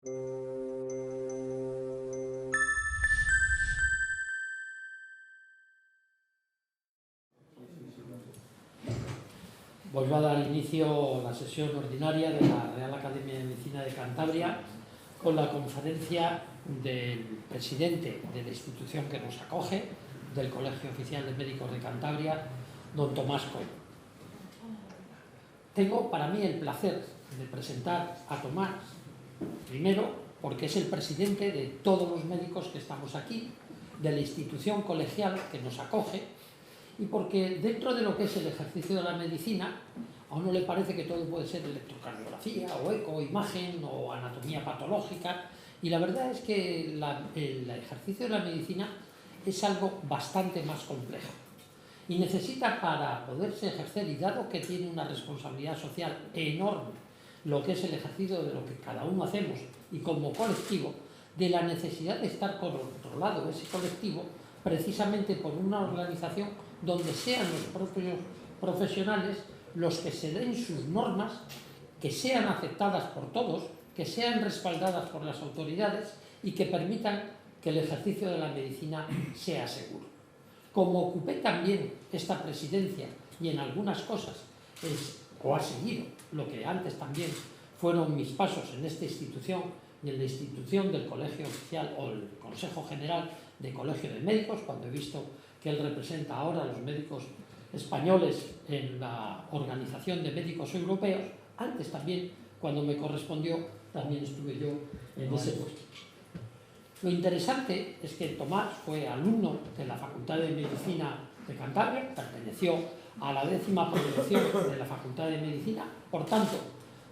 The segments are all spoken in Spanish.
Pues va a dar inicio la sesión ordinaria de la Real Academia de Medicina de Cantabria con la conferencia del presidente de la institución que nos acoge, del Colegio Oficial de Médicos de Cantabria, don Tomás Coll. Tengo para mí el placer de presentar a Tomás, primero porque es el presidente de todos los médicos que estamos aquí, de la institución colegial que nos acoge, y porque dentro de lo que es el ejercicio de la medicina, a uno le parece que todo puede ser electrocardiografía, o eco, imagen, o anatomía patológica, y la verdad es que el ejercicio de la medicina es algo bastante más complejo. Y necesita, para poderse ejercer, y dado que tiene una responsabilidad social enorme, lo que es el ejercicio de lo que cada uno hacemos, y como colectivo, de la necesidad de estar controlado ese colectivo, precisamente por una organización donde sean los propios profesionales los que se den sus normas, que sean aceptadas por todos, que sean respaldadas por las autoridades y que permitan que el ejercicio de la medicina sea seguro. Como ocupé también esta presidencia y en algunas cosas ha seguido lo que antes también fueron mis pasos en esta institución y en la institución del Colegio Oficial o el Consejo General de Colegio de Médicos, cuando he visto que él representa ahora a los médicos españoles en la Organización de Médicos Europeos, antes también, cuando me correspondió, también estuve yo en ese puesto. Lo interesante es que Tomás fue alumno de la Facultad de Medicina de Cantabria, perteneció a la 10ª promoción de la Facultad de Medicina, por tanto,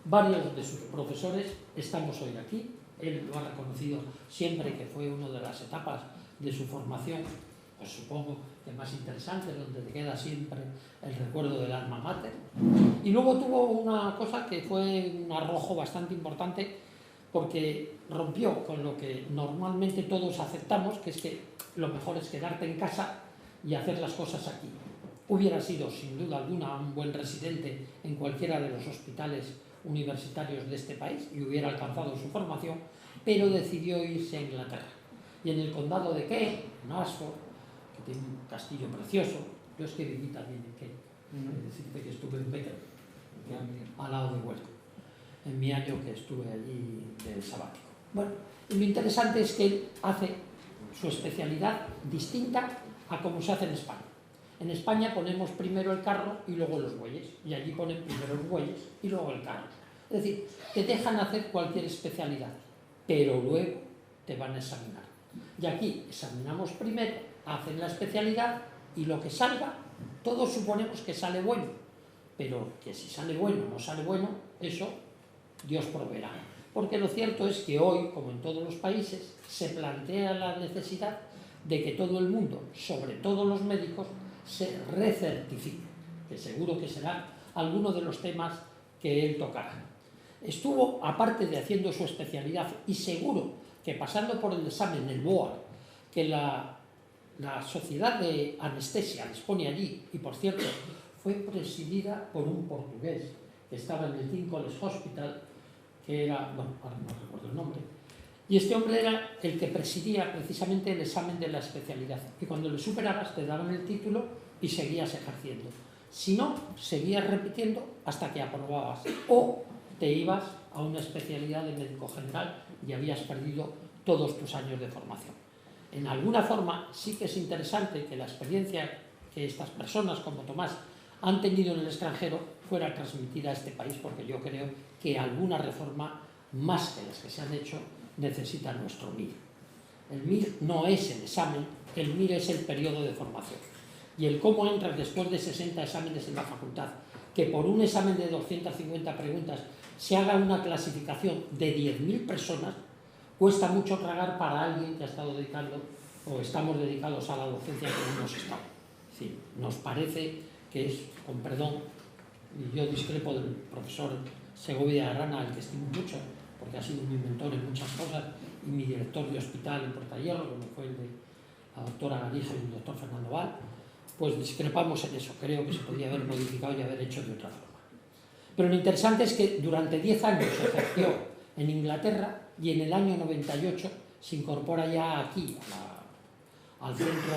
varios de sus profesores estamos hoy aquí. Él lo ha reconocido siempre que fue una de las etapas de su formación, pues supongo que más interesante, donde te queda siempre el recuerdo del alma mater. Y luego tuvo una cosa que fue un arrojo bastante importante, porque rompió con lo que normalmente todos aceptamos, que es que lo mejor es quedarte en casa y hacer las cosas aquí. Hubiera sido, sin duda alguna, un buen residente en cualquiera de los hospitales universitarios de este país y hubiera alcanzado su formación, pero decidió irse a Inglaterra. Y en el condado de Kent, en Oxford, que tiene un castillo precioso, yo es que viví también en Kent, decirte que estuve en Becker, al lado de Huelco, en mi año que estuve allí de sabático. Bueno, y lo interesante es que él hace su especialidad distinta a como se hace en España. En España ponemos primero el carro y luego los bueyes, y allí ponen primero los bueyes y luego el carro. Es decir, te dejan hacer cualquier especialidad, pero luego te van a examinar. Y aquí examinamos primero, hacen la especialidad y lo que salga, todos suponemos que sale bueno, pero que si sale bueno o no sale bueno, eso Dios proveerá. Porque lo cierto es que hoy, como en todos los países, se plantea la necesidad de que todo el mundo, sobre todo los médicos, se recertifique, que seguro que será alguno de los temas que él tocará. Estuvo, aparte de haciendo su especialidad, y seguro que pasando por el examen del BOA, que la Sociedad de Anestesia les pone allí, y por cierto, fue presidida por un portugués que estaba en el King College Hospital, que era, bueno, ahora no recuerdo el nombre, y este hombre era el que presidía precisamente el examen de la especialidad, y cuando lo superabas te daban el título y seguías ejerciendo. Si no, seguías repitiendo hasta que aprobabas, o te ibas a una especialidad de médico general y habías perdido todos tus años de formación. En alguna forma sí que es interesante que la experiencia que estas personas como Tomás han tenido en el extranjero fuera transmitida a este país, porque yo creo que alguna reforma, más que las que se han hecho, necesita nuestro MIR. El MIR no es el examen, el MIR es el periodo de formación. Y el cómo entras después de 60 exámenes en la facultad, que por un examen de 250 preguntas se haga una clasificación de 10.000 personas, cuesta mucho tragar para alguien que ha estado dedicando, o estamos dedicados a la docencia como hemos estado. Es decir, nos parece que es, con perdón, y yo discrepo del profesor Segovia Arana, al que estimo mucho, porque ha sido mi mentor en muchas cosas, y mi director de hospital en Portahierro, como fue el de la doctora Galijo y el doctor Fernando Val, pues discrepamos en eso. Creo que se podía haber modificado y haber hecho de otra forma. Pero lo interesante es que durante 10 años ejerció en Inglaterra y en el año 98 se incorpora ya aquí, al centro,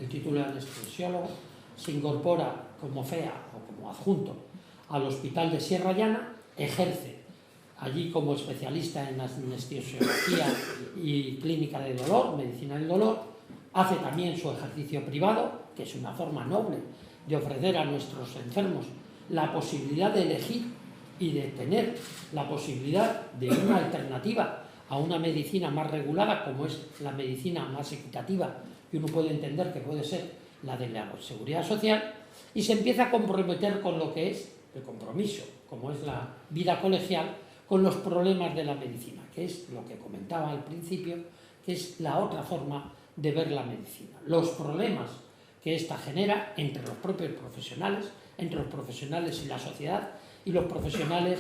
el título de anestesiólogo, se incorpora como FEA o como adjunto al Hospital de Sierra Llana, ejerce allí como especialista en anestesiología y clínica de dolor, medicina del dolor, hace también su ejercicio privado, que es una forma noble de ofrecer a nuestros enfermos la posibilidad de elegir y de tener la posibilidad de una alternativa a una medicina más regulada, como es la medicina más equitativa, que uno puede entender que puede ser la de la seguridad social, y se empieza a comprometer con lo que es el compromiso, como es la vida colegial, con los problemas de la medicina, que es lo que comentaba al principio, que es la otra forma de ver la medicina. Los problemas que ésta genera entre los propios profesionales, entre los profesionales y la sociedad, y los profesionales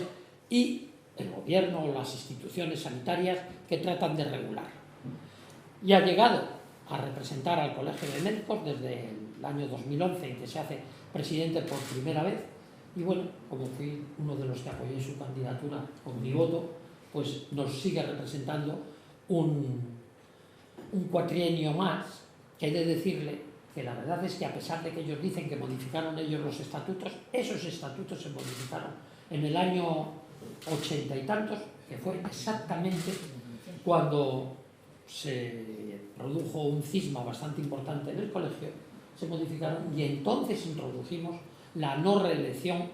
y el gobierno o las instituciones sanitarias que tratan de regular. Y ha llegado a representar al Colegio de Médicos desde el año 2011, en que se hace presidente por primera vez, y bueno, como fui uno de los que apoyé su candidatura con mi voto, pues nos sigue representando un cuatrienio más, que he de decirle que la verdad es que a pesar de que ellos dicen que modificaron ellos los estatutos, esos estatutos se modificaron en el año 80 y tantos, que fue exactamente cuando se produjo un cisma bastante importante en el colegio, se modificaron y entonces introdujimos la no reelección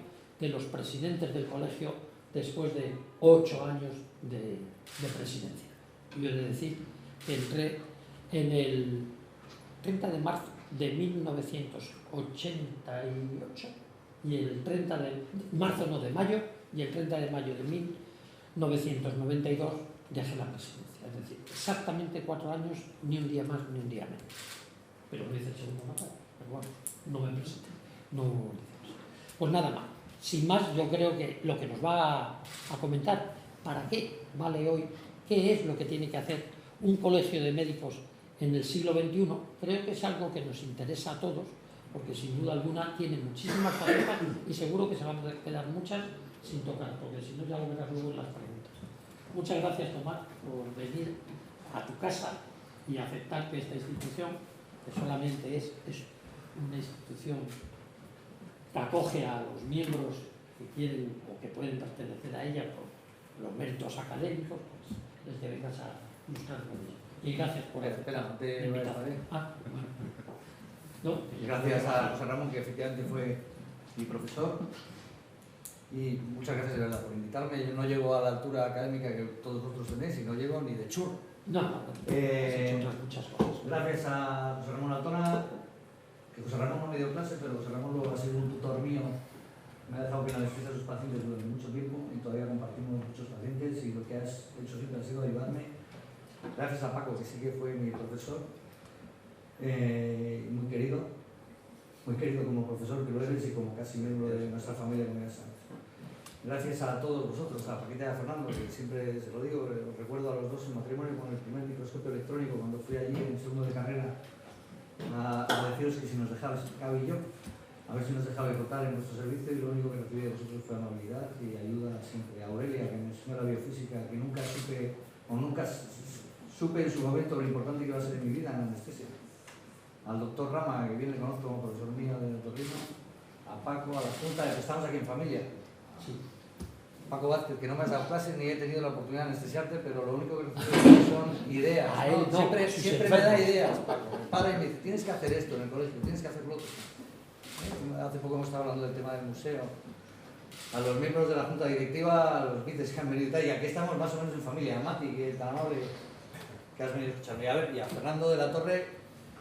de los presidentes del colegio después de 8 años de presidencia. Y he de decir que entré en el 30 de marzo de 1988 y el 30 de marzo, no, de mayo, y el 30 de mayo de 1992 dejé la presidencia. Es decir, exactamente 4 años, ni un día más ni un día menos. Pero lo hice el segundo mandato, pero bueno, no me presenté, no hubo elecciones. Pues nada más. Sin más, yo creo que lo que nos va a comentar, ¿para qué vale hoy? ¿Qué es lo que tiene que hacer un colegio de médicos en el siglo XXI? Creo que es algo que nos interesa a todos, porque sin duda alguna tiene muchísimas facetas y seguro que se van a quedar muchas sin tocar, porque si no ya lo verás luego en las preguntas. Muchas gracias, Tomás, por venir a tu casa y aceptar que esta institución, que solamente es una institución que acoge a los miembros que quieren o que pueden pertenecer a ella por los méritos académicos, pues les que vengas a ilustrar con ello. Y gracias por Espera, te invitarme. ¿No? Gracias a José Ramón, que efectivamente fue mi profesor. Y muchas gracias de verdad por invitarme. Yo no llego a la altura académica que todos vosotros tenéis y no llego ni de churro. No, has hecho muchas cosas. Gracias a José Ramón Altona, que José Ramón no me dio clase, pero José Ramón luego ha sido un tutor mío. Me ha dejado que analice a sus pacientes durante mucho tiempo y todavía compartimos muchos pacientes y lo que has hecho siempre ha sido ayudarme. Gracias a Paco, que sí que fue mi profesor, muy querido como profesor que lo eres y como casi miembro de nuestra familia, como ya sabes. Gracias a todos vosotros, a Paquita y a Fernando, que siempre se lo digo, os recuerdo a los dos en matrimonio con el primer microscopio electrónico cuando fui allí en segundo de carrera a deciros que si nos dejabais, Cabe y yo, a ver si nos dejabais rotar en vuestro servicio, y lo único que recibí de vosotros fue amabilidad y ayuda siempre. A Aurelia, que me enseñó la biofísica, que nunca supe en su momento lo importante que iba a ser en mi vida en la anestesia. Al doctor Rama, que bien le conozco como profesor mío de otorrino, a Paco, a la Junta, que estamos aquí en familia. Sí. Paco Vázquez, que no me has dado clase ni he tenido la oportunidad de anestesiarte, pero lo único que recibo son ideas. A él, ¿no? Siempre me da ideas, Paco. Me para y me dice, tienes que hacer esto en el colegio, tienes que hacer lo otro. Hace poco hemos estado hablando del tema del museo. A los miembros de la Junta Directiva, a los vices que han venido y tal, y aquí estamos más o menos en familia. A Mati, que es tan amable, que has venido a escucharme. Y a Fernando de la Torre,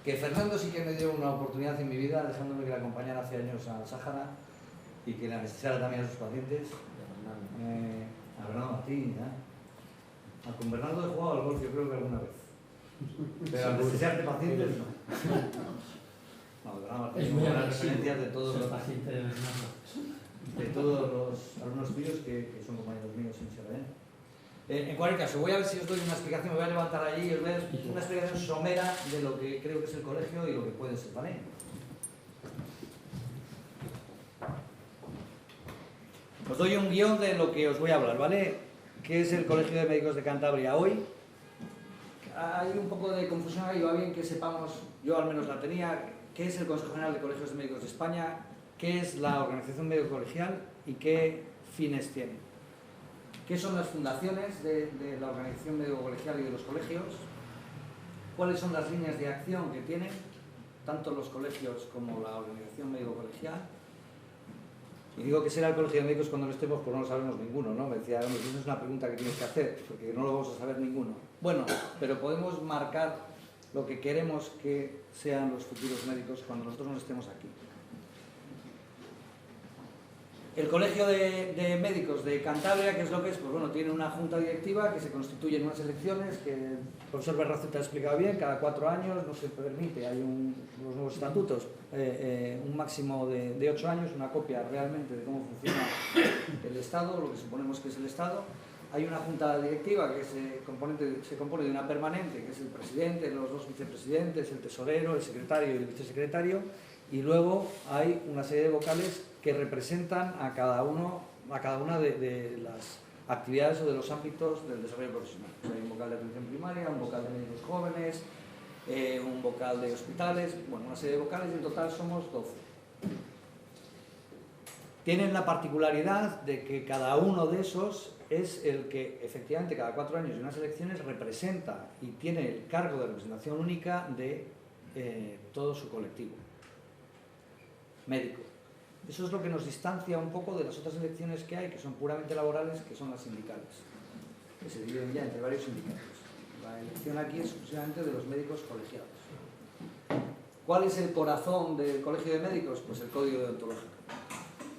que Fernando sí que me dio una oportunidad en mi vida, dejándome que la acompañara hace años al Sáhara y que le anestesiara también a sus pacientes. A Bernardo Martín, con Bernardo he jugado al golf, yo creo que alguna vez. Pero anestesiarte pacientes no. Bernardo Martín es muy buena referencia de todos los pacientes de todos los alumnos tuyos que son compañeros míos en Sierra Llana. En cualquier caso, voy a ver si os doy una explicación, me voy a levantar allí y os voy a dar una explicación somera de lo que creo que es el colegio y lo que puede ser, ¿vale? Os doy un guión de lo que os voy a hablar, ¿vale? ¿Qué es el Colegio de Médicos de Cantabria hoy? Hay un poco de confusión ahí, va bien que sepamos, yo al menos la tenía, qué es el Consejo General de Colegios de Médicos de España, qué es la organización médico-colegial y qué fines tiene. ¿Qué son las fundaciones de la organización médico-colegial y de los colegios? ¿Cuáles son las líneas de acción que tienen tanto los colegios como la organización médico-colegial? Y digo que será el Colegio de Médicos cuando no estemos, pues no lo sabemos ninguno, ¿no? Me decía, esa es una pregunta que tienes que hacer, porque no lo vamos a saber ninguno. Bueno, pero podemos marcar lo que queremos que sean los futuros médicos cuando nosotros no estemos aquí. El Colegio de Médicos de Cantabria, ¿qué es lo que es? Pues bueno, tiene una junta directiva que se constituye en unas elecciones que el profesor Berrazu te ha explicado bien, cada 4 años no se permite, hay los nuevos estatutos, un máximo de 8 años, una copia realmente de cómo funciona el Estado, lo que suponemos que es el Estado. Hay una junta directiva que se compone de una permanente, que es el presidente, los 2 vicepresidentes, el tesorero, el secretario y el vicesecretario, y luego hay una serie de vocales que representan a cada una de las actividades o de los ámbitos del desarrollo profesional. O sea, hay un vocal de atención primaria, un vocal de médicos jóvenes, un vocal de hospitales, bueno, una serie de vocales, y en total somos 12. Tienen la particularidad de que cada uno de esos es el que efectivamente cada 4 años en unas elecciones representa y tiene el cargo de representación única de todo su colectivo médico. Eso es lo que nos distancia un poco de las otras elecciones que hay, que son puramente laborales, que son las sindicales, que se dividen ya entre varios sindicatos. La elección aquí es exclusivamente de los médicos colegiados. ¿Cuál es el corazón del Colegio de Médicos? Pues el Código Deontológico.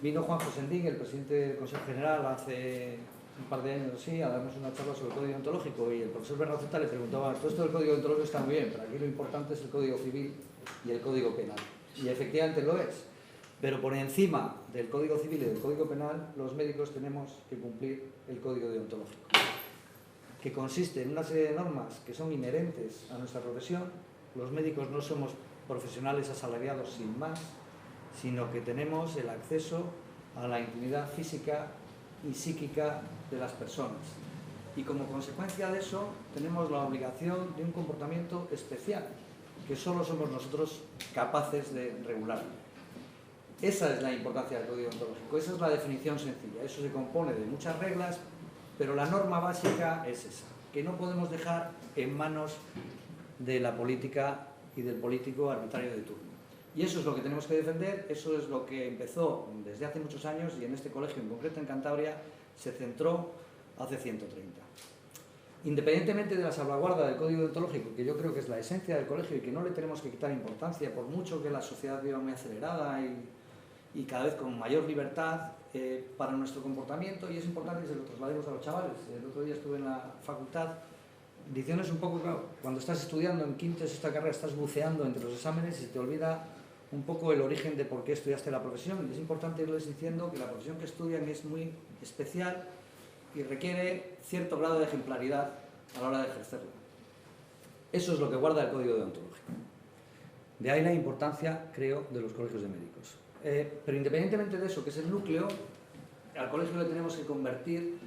Vino Juan Josendín, el presidente del Consejo General, hace un par de años así, a darnos una charla sobre el Código Deontológico, y el profesor Berrazueta le preguntaba, todo esto del Código Deontológico está muy bien, pero aquí lo importante es el Código Civil y el Código Penal. Y efectivamente lo es. Pero por encima del Código Civil y del Código Penal, los médicos tenemos que cumplir el Código Deontológico, que consiste en una serie de normas que son inherentes a nuestra profesión. Los médicos no somos profesionales asalariados sin más, sino que tenemos el acceso a la intimidad física y psíquica de las personas. Y como consecuencia de eso, tenemos la obligación de un comportamiento especial, que solo somos nosotros capaces de regular. Esa es la importancia del Código Deontológico, esa es la definición sencilla. Eso se compone de muchas reglas, pero la norma básica es esa, que no podemos dejar en manos de la política y del político arbitrario de turno. Y eso es lo que tenemos que defender, eso es lo que empezó desde hace muchos años, y en este colegio en concreto, en Cantabria, se centró hace 130. Independientemente de la salvaguarda del Código Deontológico, que yo creo que es la esencia del colegio y que no le tenemos que quitar importancia, por mucho que la sociedad viva muy acelerada y cada vez con mayor libertad para nuestro comportamiento, y es importante que se lo traslademos a los chavales. El otro día estuve en la facultad diciéndoles un poco, claro, cuando estás estudiando en quinto y sexta carrera, estás buceando entre los exámenes y se te olvida un poco el origen de por qué estudiaste la profesión, y es importante irles diciendo que la profesión que estudian es muy especial y requiere cierto grado de ejemplaridad a la hora de ejercerla. Eso es lo que guarda el Código Deontológico. De ahí la importancia, creo, de los colegios de médicos. Pero independientemente de eso, que es el núcleo, al colegio le tenemos que convertir,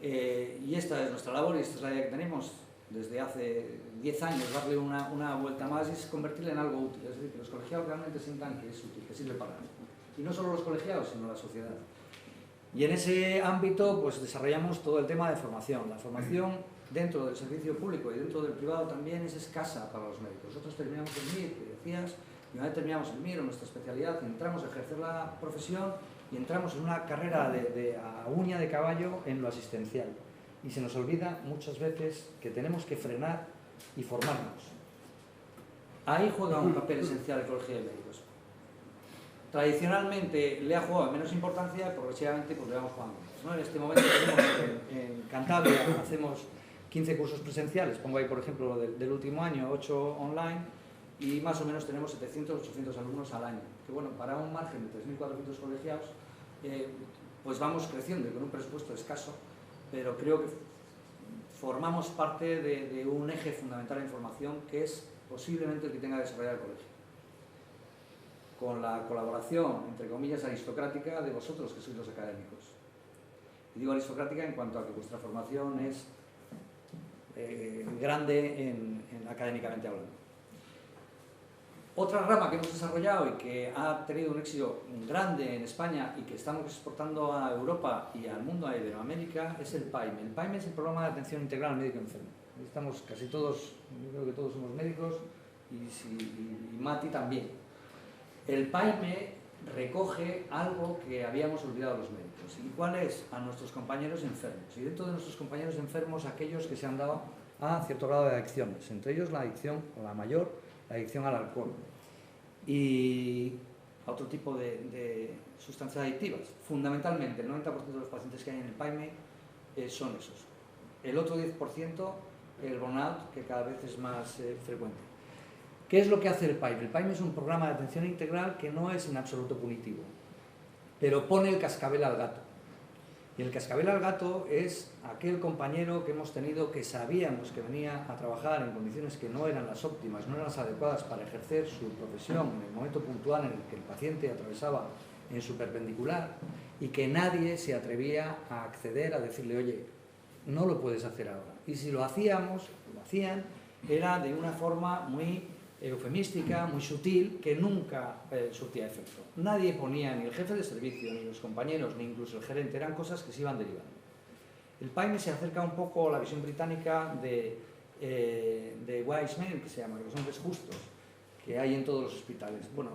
y esta es nuestra labor y esta es la idea que tenemos desde hace 10 años, darle una vuelta más, y es convertirle en algo útil. Es decir, que los colegiados realmente sientan que es útil, que sirve para algo. Y no solo los colegiados, sino la sociedad. Y en ese ámbito pues desarrollamos todo el tema de formación. La formación dentro del servicio público y dentro del privado también es escasa para los médicos. Nosotros terminamos el MIR, que decías, y una vez terminamos el MIR o nuestra especialidad, entramos a ejercer la profesión y entramos en una carrera a uña de caballo en lo asistencial. Y se nos olvida muchas veces que tenemos que frenar y formarnos. Ahí juega un papel esencial el Colegio de Médicos. Tradicionalmente le ha jugado menos importancia, progresivamente pues le vamos jugando más, ¿no? En este momento tenemos en Cantabria, hacemos 15 cursos presenciales, pongo ahí por ejemplo del último año, 8 online, y más o menos tenemos 700, 800 alumnos al año. Que bueno, para un margen de 3.400 colegiados, pues vamos creciendo y con un presupuesto escaso, pero creo que formamos parte de un eje fundamental de información que es posiblemente el que tenga que desarrollar el colegio, con la colaboración, entre comillas, aristocrática de vosotros, que sois los académicos. Y digo aristocrática en cuanto a que vuestra formación es grande académicamente hablando. Otra rama que hemos desarrollado y que ha tenido un éxito grande en España y que estamos exportando a Europa y al mundo, a Iberoamérica, es el PAIME. El PAIME es el Programa de Atención Integral al Médico Enfermo. Estamos casi todos, yo creo que todos somos médicos y Mati también. El PAIME recoge algo que habíamos olvidado los médicos. ¿Y cuál es? A nuestros compañeros enfermos. Y dentro de nuestros compañeros enfermos, aquellos que se han dado a cierto grado de adicciones, entre ellos la adicción, la mayor, la adicción al alcohol y a otro tipo de sustancias adictivas. Fundamentalmente, el 90% de los pacientes que hay en el PAIME son esos. El otro 10%, el burnout, que cada vez es más frecuente. ¿Qué es lo que hace el PAIME? El PAIME es un programa de atención integral que no es en absoluto punitivo, pero pone el cascabel al gato. Y el cascabel al gato es aquel compañero que hemos tenido que sabíamos que venía a trabajar en condiciones que no eran las óptimas, no eran las adecuadas para ejercer su profesión en el momento puntual en el que el paciente atravesaba en su perpendicular y que nadie se atrevía a acceder a decirle, oye, no lo puedes hacer ahora. Y si lo hacían, era de una forma muy eufemística, muy sutil, que nunca surtía efecto. Nadie ponía, ni el jefe de servicio, ni los compañeros, ni incluso el gerente, eran cosas que se iban derivando. El PAIME se acerca un poco a la visión británica de wise men, que se llama, los hombres justos, que hay en todos los hospitales. Bueno,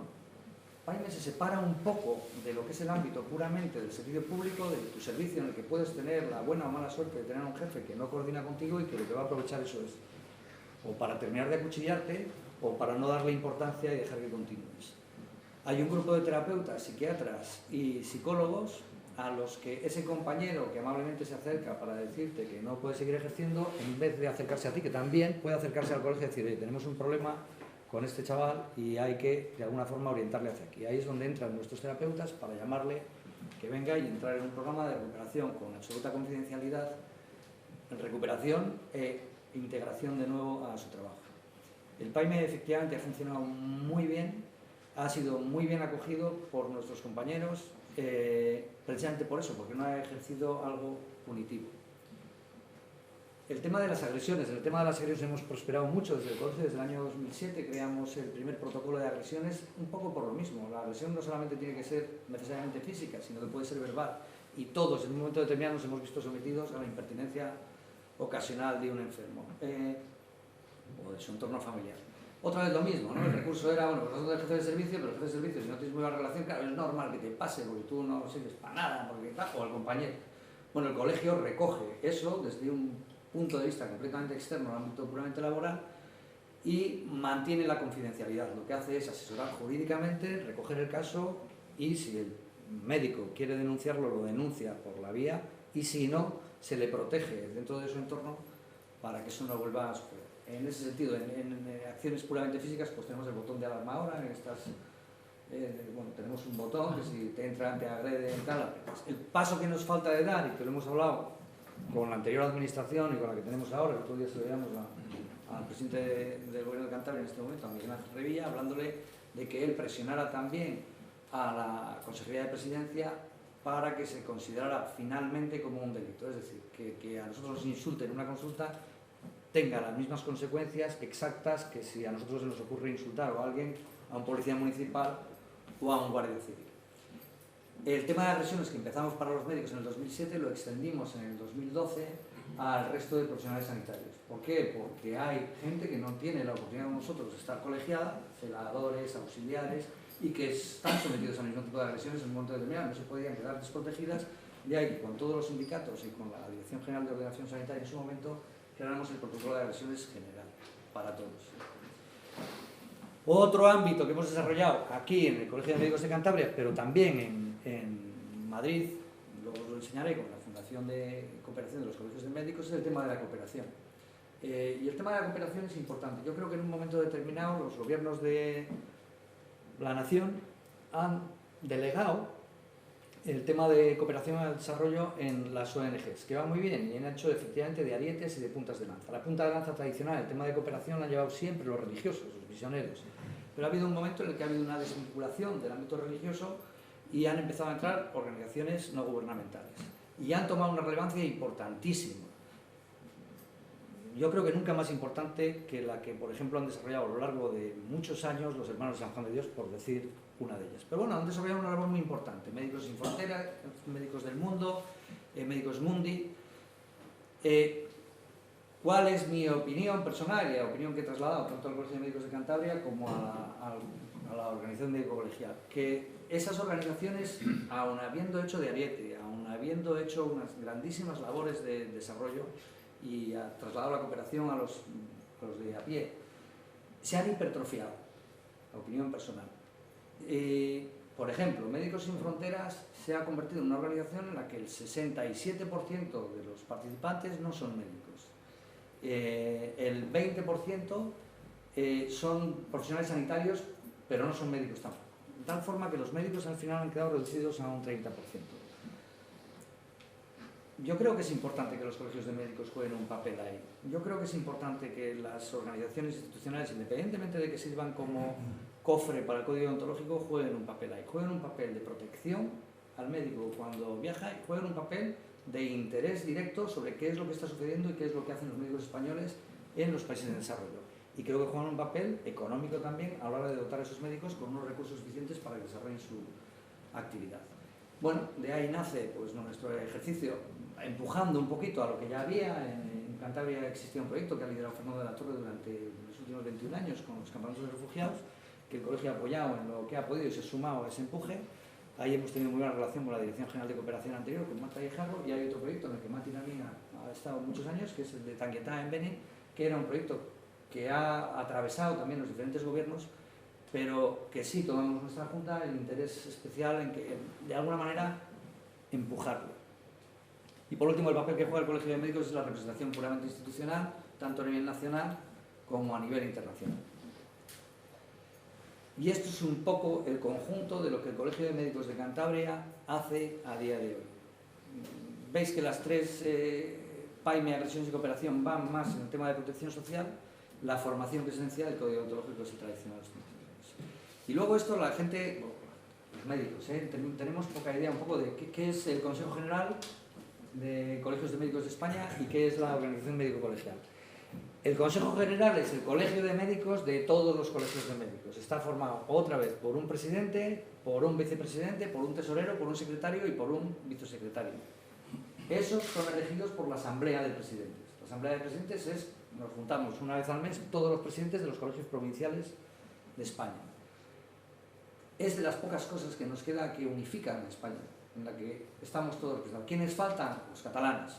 PAIME se separa un poco de lo que es el ámbito puramente del servicio público, de tu servicio en el que puedes tener la buena o mala suerte de tener a un jefe que no coordina contigo y que lo que va a aprovechar eso es o para terminar de acuchillarte o para no darle importancia y dejar que continúes. Hay un grupo de terapeutas, psiquiatras y psicólogos a los que ese compañero que amablemente se acerca para decirte que no puede seguir ejerciendo, en vez de acercarse a ti, que también puede acercarse al colegio y decir, oye, tenemos un problema con este chaval y hay que, de alguna forma, orientarle hacia aquí. Ahí es donde entran nuestros terapeutas para llamarle que venga y entrar en un programa de recuperación con absoluta confidencialidad, recuperación e integración de nuevo a su trabajo. El PAIME efectivamente ha funcionado muy bien, ha sido muy bien acogido por nuestros compañeros, precisamente por eso, porque no ha ejercido algo punitivo. El tema de las agresiones. En el tema de las agresiones hemos prosperado mucho desde el colegio. Desde el año 2007 creamos el primer protocolo de agresiones, un poco por lo mismo. La agresión no solamente tiene que ser necesariamente física, sino que puede ser verbal. Y todos en un momento determinado nos hemos visto sometidos a la impertinencia ocasional de un enfermo o de su entorno familiar. Otra vez lo mismo, ¿no? El recurso era, bueno, pues nosotros el jefe de servicio, pero el jefe de servicio, si no tienes muy buena relación, claro, es normal que te pase porque tú no sirves para nada, porque o al compañero. Bueno, el colegio recoge eso desde un punto de vista completamente externo al ámbito puramente laboral y mantiene la confidencialidad. Lo que hace es asesorar jurídicamente, recoger el caso y si el médico quiere denunciarlo, lo denuncia por la vía y si no, se le protege dentro de su entorno para que eso no vuelva a suceder. En ese sentido, en acciones puramente físicas, pues tenemos el botón de alarma ahora, en estas, bueno, tenemos un botón que si te entra, te agrede y tal, apretas. El paso que nos falta de dar, y que lo hemos hablado con la anterior administración y con la que tenemos ahora, el otro día se lo veíamos al presidente del Gobierno de Cantabria en este momento, a Miguel Ángel Revilla, hablándole de que él presionara también a la Consejería de Presidencia para que se considerara finalmente como un delito, es decir, que a nosotros nos insulten en una consulta tenga las mismas consecuencias exactas que si a nosotros se nos ocurre insultar a alguien, a un policía municipal o a un guardia civil. El tema de agresiones que empezamos para los médicos en el 2007 lo extendimos en el 2012 al resto de profesionales sanitarios. ¿Por qué? Porque hay gente que no tiene la oportunidad como nosotros de estar colegiada, celadores, auxiliares, y que están sometidos al mismo tipo de agresiones en un momento determinado, no se podían quedar desprotegidas, de ahí que con todos los sindicatos y con la Dirección General de Ordenación Sanitaria en su momento creáramos el protocolo de agresiones general para todos. Otro ámbito que hemos desarrollado aquí en el Colegio de Médicos de Cantabria, pero también en Madrid, luego os lo enseñaré con la Fundación de Cooperación de los Colegios de Médicos, es el tema de la cooperación. Y el tema de la cooperación es importante. Yo creo que en un momento determinado los gobiernos de la nación han delegado el tema de cooperación al desarrollo en las ONGs, que va muy bien y han hecho efectivamente de arietes y de puntas de lanza. La punta de lanza tradicional, el tema de cooperación, la han llevado siempre los religiosos, los misioneros. Pero ha habido un momento en el que ha habido una desvinculación del ámbito religioso y han empezado a entrar organizaciones no gubernamentales. y han tomado una relevancia importantísima. Yo creo que nunca más importante que la que, por ejemplo, han desarrollado a lo largo de muchos años los hermanos de San Juan de Dios, por decir una de ellas. Pero bueno, han desarrollado una labor muy importante. Médicos Sin Fronteras, Médicos del Mundo, Médicos Mundi. ¿Cuál es mi opinión personal y la opinión que he trasladado tanto al Colegio de Médicos de Cantabria como a la Organización Médico-Colegial? Que esas organizaciones, aun habiendo hecho de ariete, aun habiendo hecho unas grandísimas labores de desarrollo y trasladado la cooperación a los de a pie, se han hipertrofiado, la opinión personal. Por ejemplo, Médicos Sin Fronteras se ha convertido en una organización en la que el 67% de los participantes no son médicos. El 20% son profesionales sanitarios, pero no son médicos tampoco. De tal forma que los médicos al final han quedado reducidos a un 30%. Yo creo que es importante que los colegios de médicos jueguen un papel ahí. Yo creo que es importante que las organizaciones institucionales, independientemente de que sirvan como cofre para el código deontológico, jueguen un papel ahí. Jueguen un papel de protección al médico cuando viaja y jueguen un papel de interés directo sobre qué es lo que está sucediendo y qué es lo que hacen los médicos españoles en los países en desarrollo. Y creo que juegan un papel económico también a la hora de dotar a esos médicos con unos recursos suficientes para que desarrollen su actividad. Bueno, de ahí nace pues, nuestro ejercicio, empujando un poquito a lo que ya había. En Cantabria existía un proyecto que ha liderado Fernando de la Torre durante los últimos 21 años con los campamentos de refugiados, que el colegio ha apoyado en lo que ha podido y se ha sumado a ese empuje. Ahí hemos tenido muy buena relación con la Dirección General de Cooperación anterior, con Marta Guijarro, y hay otro proyecto en el que Mati Nami ha estado muchos años, que es el de Tanguetá en Benin, que era un proyecto que ha atravesado también los diferentes gobiernos, pero que sí tomamos nuestra Junta el interés especial en que, de alguna manera, empujarlo. Y por último, el papel que juega el Colegio de Médicos es la representación puramente institucional, tanto a nivel nacional como a nivel internacional. Y esto es un poco el conjunto de lo que el Colegio de Médicos de Cantabria hace a día de hoy. Veis que las tres PAIME, agresiones y cooperación, van más en el tema de protección social, la formación que es esencial, el código deontológico es el tradicional. Y luego esto la gente, los médicos, tenemos poca idea un poco de qué es el Consejo General de Colegios de Médicos de España y qué es la Organización Médico-Colegial. El Consejo General es el colegio de médicos de todos los colegios de médicos. Está formado otra vez por un presidente, por un vicepresidente, por un tesorero, por un secretario y por un vicesecretario. Esos son elegidos por la Asamblea de Presidentes. La Asamblea de Presidentes es, nos juntamos una vez al mes todos los presidentes de los colegios provinciales de España. Es de las pocas cosas que nos queda que unifican a España, en la que estamos todos representados. ¿Quiénes faltan? Los catalanes.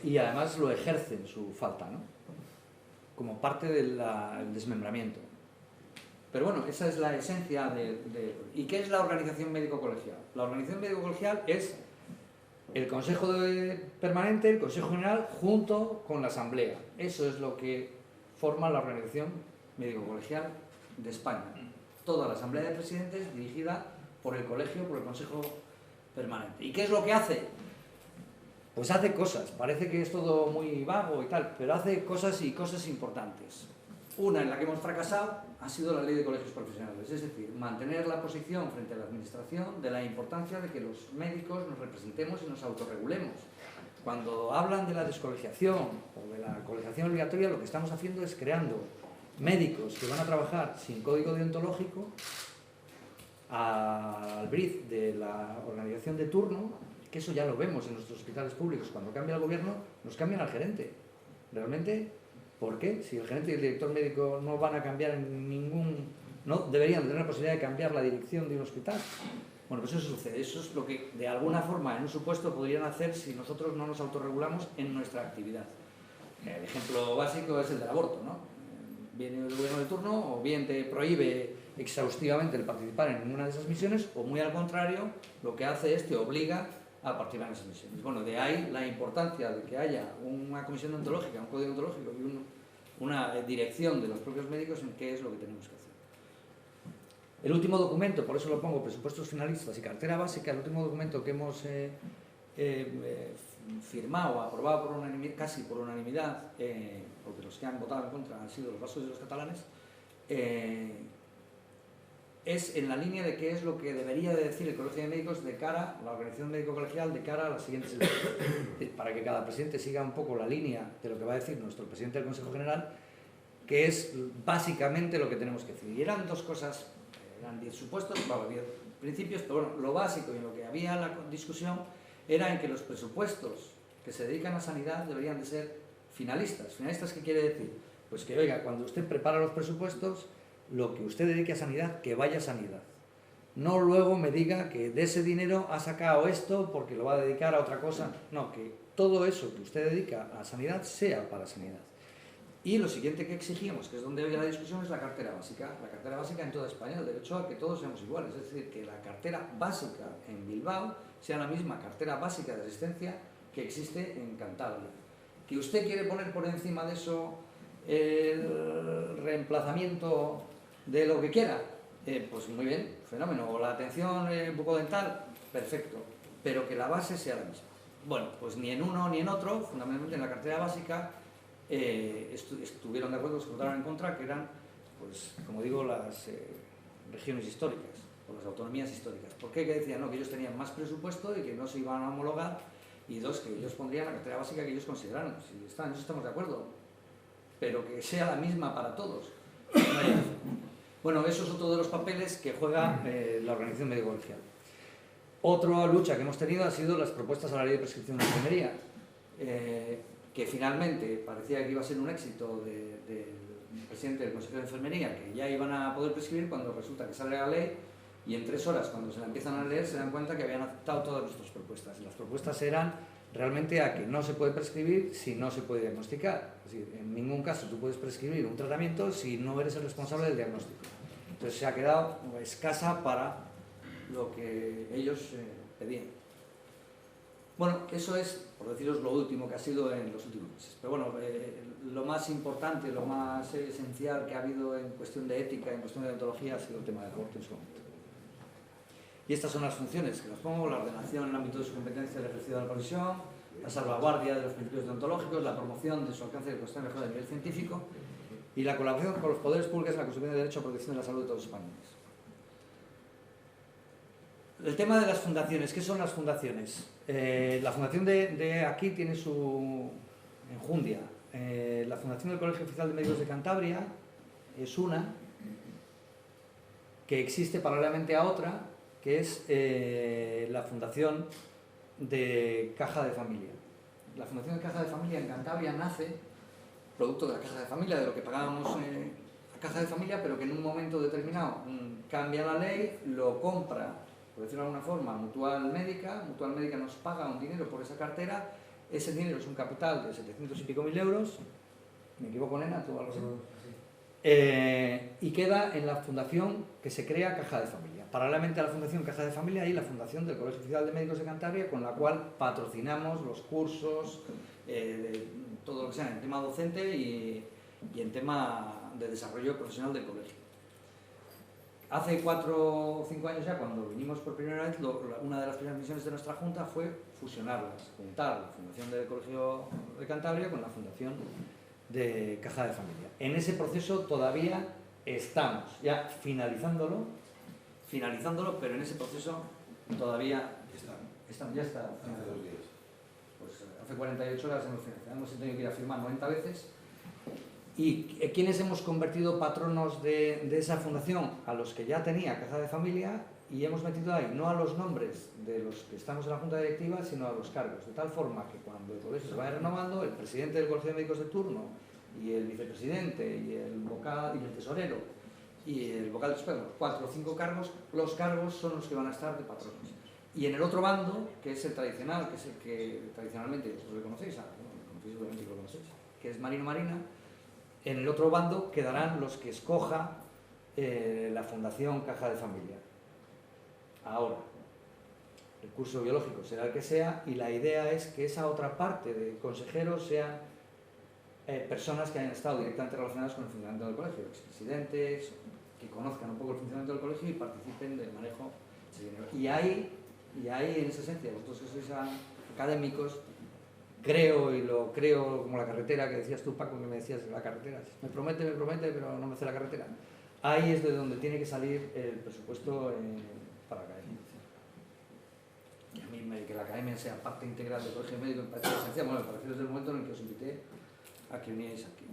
Y además lo ejercen su falta, ¿no? Como parte del desmembramiento. Pero bueno, esa es la esencia ¿Y qué es la organización médico-colegial? La organización médico-colegial es el Consejo Permanente, el Consejo General, junto con la Asamblea. Eso es lo que forma la organización médico-colegial de España. Toda la Asamblea de Presidentes dirigida por el colegio, por el Consejo Permanente. ¿Y qué es lo que hace? Pues hace cosas, parece que es todo muy vago y tal, pero hace cosas y cosas importantes. Una en la que hemos fracasado ha sido la ley de colegios profesionales, es decir, mantener la posición frente a la administración de la importancia de que los médicos nos representemos y nos autorregulemos. Cuando hablan de la descolegiación o de la colegiación obligatoria, lo que estamos haciendo es creando médicos que van a trabajar sin código deontológico al brief de la organización de turno, que eso ya lo vemos en nuestros hospitales públicos. Cuando cambia el gobierno, nos cambian al gerente. Realmente, ¿por qué? Si el gerente y el director médico no van a cambiar en ningún... no deberían tener la posibilidad de cambiar la dirección de un hospital. Bueno, pues eso sucede. Eso es lo que de alguna forma en un supuesto podrían hacer si nosotros no nos autorregulamos en nuestra actividad. El ejemplo básico es el del aborto, ¿no? Viene el gobierno de turno o bien te prohíbe exhaustivamente el participar en ninguna de esas misiones, o muy al contrario, lo que hace es te obliga a participar en esas misiones. Bueno, de ahí la importancia de que haya una comisión deontológica, un código deontológico y una dirección de los propios médicos en qué es lo que tenemos que hacer. El último documento, por eso lo pongo, presupuestos finalistas y cartera básica, el último documento que hemos firmado, aprobado por unanimidad, casi por unanimidad, porque los que han votado en contra han sido los vascos y los catalanes, es en la línea de qué es lo que debería de decir el Colegio de Médicos de cara, la organización médico-colegial, de cara a las siguientes elecciones, para que cada presidente siga un poco la línea de lo que va a decir nuestro presidente del Consejo General, que es básicamente lo que tenemos que decir. Y eran dos cosas, eran 10 supuestos, 10 principios, pero bueno, lo básico y en lo que había la discusión era en que los presupuestos que se dedican a sanidad deberían de ser finalistas. ¿Finalistas qué quiere decir? Pues que, oiga, cuando usted prepara los presupuestos, lo que usted dedique a sanidad, que vaya a sanidad. No luego me diga que de ese dinero ha sacado esto porque lo va a dedicar a otra cosa. No, que todo eso que usted dedica a sanidad sea para sanidad. Y lo siguiente que exigíamos, que es donde había la discusión, es la cartera básica. La cartera básica en toda España, el derecho a que todos seamos iguales. Es decir, que la cartera básica en Bilbao sea la misma cartera básica de asistencia que existe en Cantabria. Que usted quiere poner por encima de eso el reemplazamiento de lo que quiera, pues muy bien, fenómeno. O la atención bucodental, perfecto. Pero que la base sea la misma. Bueno, pues ni en uno ni en otro, fundamentalmente en la cartera básica, estuvieron de acuerdo, se votaron en contra, que eran, pues, como digo, las regiones históricas o las autonomías históricas. ¿Por qué? Que decían, no, que ellos tenían más presupuesto y que no se iban a homologar, y dos, que ellos pondrían la cartera básica que ellos consideraran. Si en eso estamos de acuerdo, pero que sea la misma para todos. Bueno, eso es otro de los papeles que juega la organización médico-colegial. Otra lucha que hemos tenido ha sido las propuestas a la ley de prescripción de enfermería, que finalmente parecía que iba a ser un éxito del presidente del Consejo de Enfermería, que ya iban a poder prescribir, cuando resulta que sale la ley y en 3 horas, cuando se la empiezan a leer, se dan cuenta que habían aceptado todas nuestras propuestas. Y las propuestas eran realmente a que no se puede prescribir si no se puede diagnosticar. Es decir, en ningún caso tú puedes prescribir un tratamiento si no eres el responsable del diagnóstico. Entonces se ha quedado escasa para lo que ellos pedían. Bueno, eso es, por deciros, lo último que ha sido en los últimos meses. Pero bueno, lo más importante, lo más esencial que ha habido en cuestión de ética, en cuestión de deontología, ha sido el tema del aborto en su momento. Y estas son las funciones que nos pongo: la ordenación en el ámbito de su competencia del ejercicio de la profesión, la salvaguardia de los principios deontológicos, la promoción de su alcance de cuestión mejor a nivel científico y la colaboración con los poderes públicos en la consecución del derecho a protección de la salud de todos los españoles. El tema de las fundaciones. ¿Qué son las fundaciones? La fundación de aquí tiene su enjundia. La fundación del Colegio Oficial de Médicos de Cantabria es una que existe paralelamente a otra, que es la fundación de Caja de Familia. La fundación de Caja de Familia en Cantabria nace producto de la Caja de Familia, de lo que pagábamos a Caja de Familia, pero que en un momento determinado cambia la ley, lo compra, por decirlo de alguna forma, Mutual Médica. Mutual Médica nos paga un dinero por esa cartera. Ese dinero es un capital de 700 y pico mil euros. ¿Me equivoco, nena? ¿Tú algo así? Y queda en la fundación que se crea Caja de Familia. Paralelamente a la fundación Caja de Familia hay la fundación del Colegio Oficial de Médicos de Cantabria, con la cual patrocinamos los cursos, todo lo que sea en tema docente y en tema de desarrollo profesional del colegio. Hace 4 o 5 años ya, cuando vinimos por primera vez, una de las primeras misiones de nuestra Junta fue fusionarlas, juntar la Fundación del Colegio de Cantabria con la Fundación de Caja de Familia. En ese proceso todavía estamos, ya finalizándolo, pero en ese proceso todavía ya está. Hace 2 días. Pues hace 48 horas hemos tenido que ir a firmar 90 veces. ¿Y quiénes hemos convertido patronos de esa fundación? A los que ya tenía Caja de Familia, y hemos metido ahí no a los nombres de los que estamos en la Junta Directiva, sino a los cargos, de tal forma que cuando el colegio se vaya renovando, el presidente del Colegio de Médicos de turno y el vicepresidente y el vocal y el tesorero y el vocal de supremo, 4 o 5 cargos, los cargos son los que van a estar de patronos. Y en el otro bando, que es el tradicional, que es el que tradicionalmente vosotros lo conocéis, seguramente lo conocéis, que es Marino-Marina, en el otro bando quedarán los que escoja la Fundación Caja de Familia. Ahora, el curso biológico será el que sea, y la idea es que esa otra parte de consejeros sean personas que hayan estado directamente relacionadas con el funcionamiento del colegio, expresidentes, que conozcan un poco el funcionamiento del colegio y participen del manejo de ese dinero. Y ahí, en esa esencia, vosotros que sois académicos, creo, y lo creo como la carretera que decías tú, Paco, que me decías de la carretera. Me promete, pero no me hace la carretera. ahí es de donde tiene que salir el presupuesto para la academia. Y a mí que la academia sea parte integral del colegio médico me parece esencial. Bueno, me pareció desde el momento en el que os invité a que unierais aquí.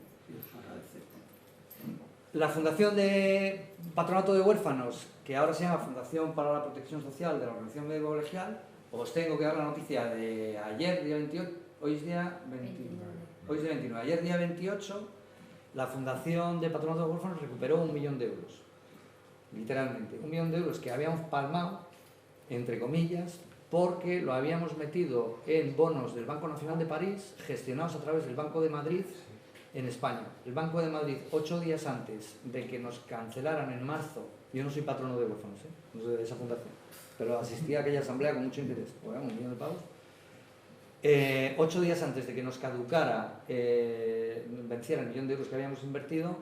La Fundación de Patronato de Huérfanos, que ahora se llama Fundación para la Protección Social de la Organización Médico Colegial, os tengo que dar la noticia de ayer, día 28, hoy es día 29. Ayer, día 28, la Fundación de Patronato de Huérfanos recuperó 1 millón de euros. Literalmente, 1 millón de euros que habíamos palmado, entre comillas, porque lo habíamos metido en bonos del Banco Nacional de París, gestionados a través del Banco de Madrid, en España. El Banco de Madrid, 8 días antes de que nos cancelaran en marzo, yo no soy patrono de huérfanos, no soy de esa fundación, pero asistí a aquella asamblea con mucho interés, bueno, 1 millón de pavos. 8 días antes de que nos caducara, venciera el 1 millón de euros que habíamos invertido,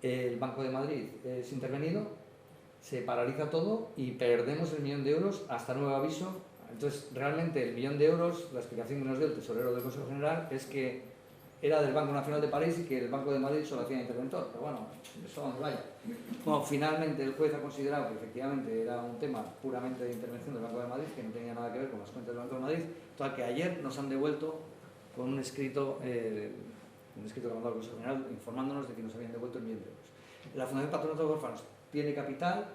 el Banco de Madrid es intervenido, se paraliza todo y perdemos el 1 millón de euros hasta nuevo aviso. Entonces, realmente el 1 millón de euros, la explicación que nos dio el tesorero del Consejo General es que era del Banco Nacional de París y que el Banco de Madrid solo hacía interventor, pero bueno, eso donde vaya. Bueno, finalmente el juez ha considerado que efectivamente era un tema puramente de intervención del Banco de Madrid, que no tenía nada que ver con las cuentas del Banco de Madrid, total que ayer nos han devuelto con un escrito que ha mandado el Consejo General informándonos de que nos habían devuelto el 1 millón de euros. La Fundación Patronato de Huérfanos tiene capital,